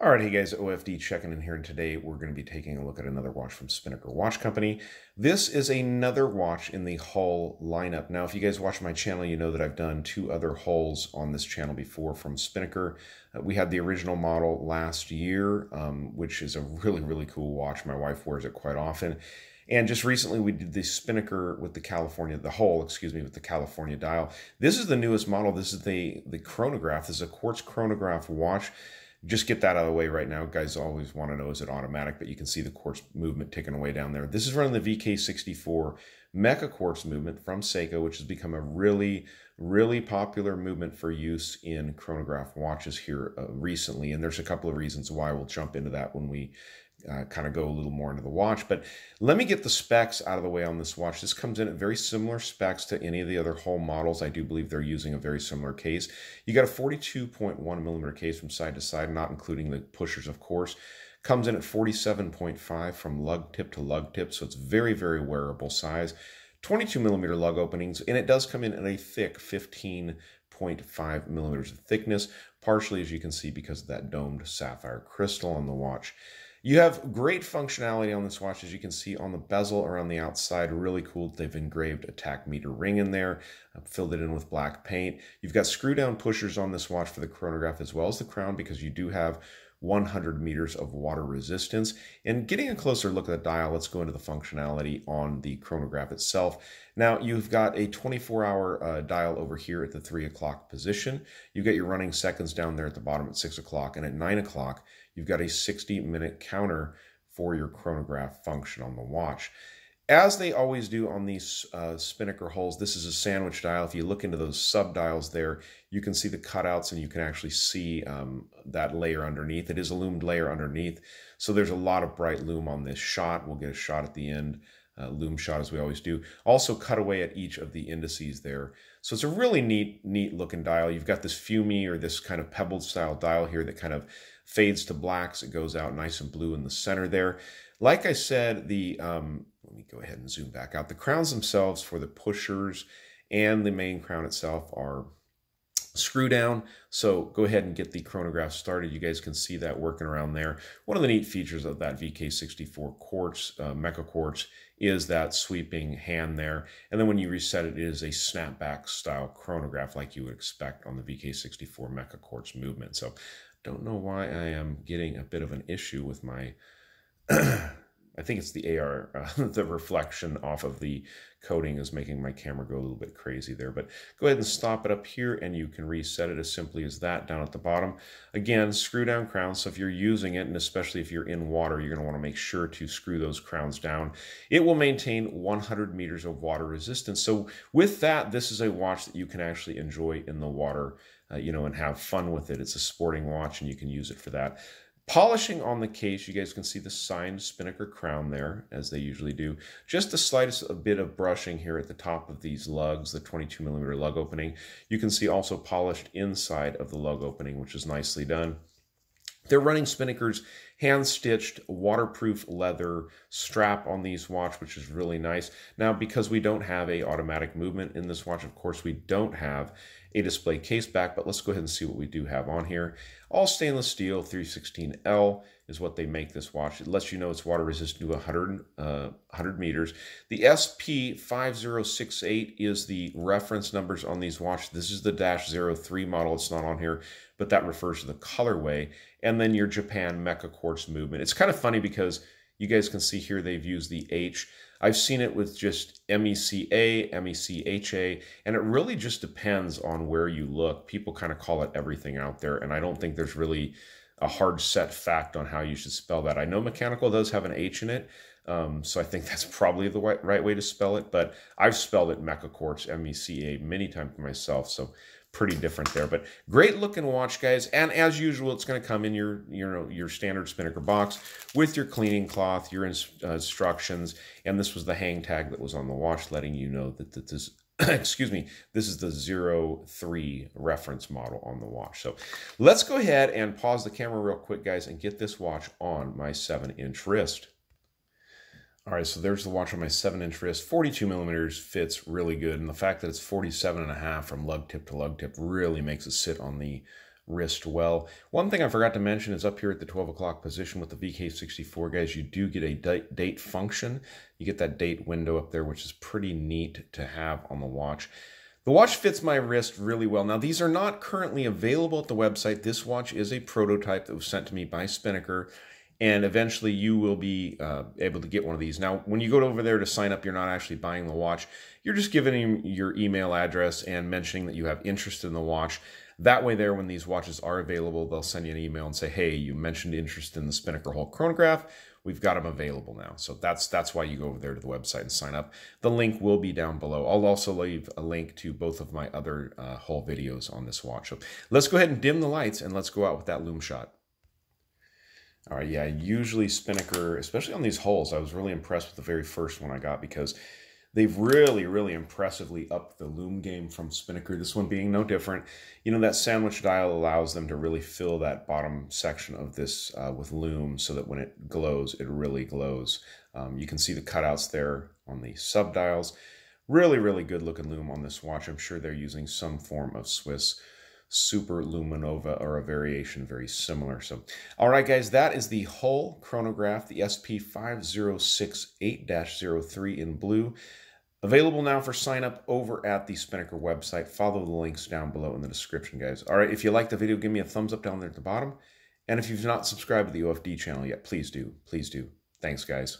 All right, hey guys, OFD checking in here, and today we're going to be taking a look at another watch from Spinnaker Watch Company. This is another watch in the Hull lineup. Now, if you guys watch my channel, you know that I've done two other Hulls on this channel before from Spinnaker. We had the original model last year, which is a really cool watch. My wife wears it quite often. And just recently we did the Spinnaker with the Hull, excuse me, with the California dial. This is the newest model. This is the Chronograph. This is a quartz chronograph watch. Just get that out of the way right now. Guys always want to know, is it automatic? But you can see the quartz movement ticking away down there. This is running the VK64 Mecha quartz movement from Seiko, which has become a really popular movement for use in chronograph watches here recently. And there's a couple of reasons why. We'll jump into that when we kind of go a little more into the watch. But let me get the specs out of the way on this watch. This comes in at very similar specs to any of the other Hull models. I do believe they're using a very similar case. You got a 42.1 millimeter case from side to side, not including the pushers, of course. Comes in at 47.5 from lug tip to lug tip, so it's very wearable size. 22 millimeter lug openings, and it does come in at a thick 15.5 millimeters of thickness, partially, as you can see, because of that domed sapphire crystal on the watch. You have great functionality on this watch, as you can see on the bezel around the outside. Really cool. They've engraved a tachymeter ring in there, filled it in with black paint. You've got screw down pushers on this watch for the chronograph as well as the crown, because you do have 100 meters of water resistance. And getting a closer look at the dial, let's go into the functionality on the chronograph itself. Now, you've got a 24-hour dial over here at the 3 o'clock position. You get your running seconds down there at the bottom at 6 o'clock, and at 9 o'clock, you've got a 60-minute counter for your chronograph function on the watch. As they always do on these Spinnaker Hulls, this is a sandwich dial. If you look into those sub-dials there, you can see the cutouts and you can actually see that layer underneath. It is a loomed layer underneath, so there's a lot of bright loom on this shot. We'll get a shot at the end, loom shot as we always do. Also cut away at each of the indices there. So it's a really neat looking dial. You've got this fumey or this kind of pebbled style dial here that kind of fades to blacks. It goes out nice and blue in the center there. Like I said, let me go ahead and zoom back out. The crowns themselves for the pushers and the main crown itself are screw down. So go ahead and get the chronograph started. You guys can see that working around there. One of the neat features of that VK64 quartz, Mecha quartz, is that sweeping hand there. And then when you reset it, it is a snapback style chronograph like you would expect on the VK64 Mecha quartz movement. So don't know why I am getting a bit of an issue with my I think it's the AR, the reflection off of the coating is making my camera go a little bit crazy there. But go ahead and stop it up here, and you can reset it as simply as that down at the bottom. Again, screw down crowns, so if you're using it, and especially if you're in water, you're going to want to make sure to screw those crowns down. It will maintain 100 meters of water resistance. So with that, this is a watch that you can actually enjoy in the water, and have fun with it. It's a sporting watch, and you can use it for that. Polishing on the case, you guys can see the signed Spinnaker crown there, as they usually do. Just the slightest bit of brushing here at the top of these lugs, the 22 millimeter lug opening. You can see also polished inside of the lug opening, which is nicely done. They're running Spinnaker's hand-stitched waterproof leather strap on these watch, which is really nice. Now, because we don't have a automatic movement in this watch, of course, we don't have a display case back, but let's go ahead and see what we do have on here. All stainless steel, 316L is what they make this watch. It lets you know it's water resistant to 100 meters. The SP-5068 is the reference numbers on these watches. This is the -03 model. It's not on here, but that refers to the colorway. And then your Japan Mecha quartz movement. It's kind of funny because you guys can see here they've used the H. I've seen it with just MECA, MECHA, and it really just depends on where you look. People kind of call it everything out there, and I don't think there's really a hard set fact on how you should spell that. I know mechanical does have an H in it, so I think that's probably the right way to spell it, but I've spelled it Mecha quartz, MECA, many times myself, so pretty different there. But great looking watch, guys, and as usual, it's going to come in your standard Spinnaker box with your cleaning cloth, your instructions, and this was the hang tag that was on the watch letting you know that this excuse me, this is the 03 reference model on the watch. So let's go ahead and pause the camera real quick, guys, and get this watch on my 7-inch wrist. All right, so there's the watch on my 7-inch wrist. 42 millimeters fits really good, and the fact that it's 47.5 from lug tip to lug tip really makes it sit on the wrist well. One thing I forgot to mention is up here at the 12 o'clock position with the VK64, guys, you do get a date function. You get that date window up there, which is pretty neat to have on the watch. The watch fits my wrist really well. Now, these are not currently available at the website. This watch is a prototype that was sent to me by Spinnaker, and eventually you will be able to get one of these. Now, when you go over there to sign up, you're not actually buying the watch. You're just giving him your email address and mentioning that you have interest in the watch. That way there, when these watches are available, they'll send you an email and say, hey, you mentioned interest in the Spinnaker Hall Chronograph. We've got them available now. So that's why you go over there to the website and sign up. The link will be down below. I'll also leave a link to both of my other haul videos on this watch. So let's go ahead and dim the lights and let's go out with that Loom shot. All right, yeah, usually Spinnaker, especially on these hulls, I was really impressed with the very first one I got because they've really, really impressively upped the Loom game from Spinnaker, this one being no different. You know, that sandwich dial allows them to really fill that bottom section of this with Loom so that when it glows, it really glows. You can see the cutouts there on the sub-dials. Really, really good looking Loom on this watch. I'm sure they're using some form of Swiss Super Luminova or a variation very similar. So, all right, guys, that is the Hull Chronograph, the SP-5068-03 in blue. Available now for sign up over at the Spinnaker website. Follow the links down below in the description, guys. All right, if you liked the video, give me a thumbs up down there at the bottom. And if you've not subscribed to the OFD channel yet, please do. Please do. Thanks, guys.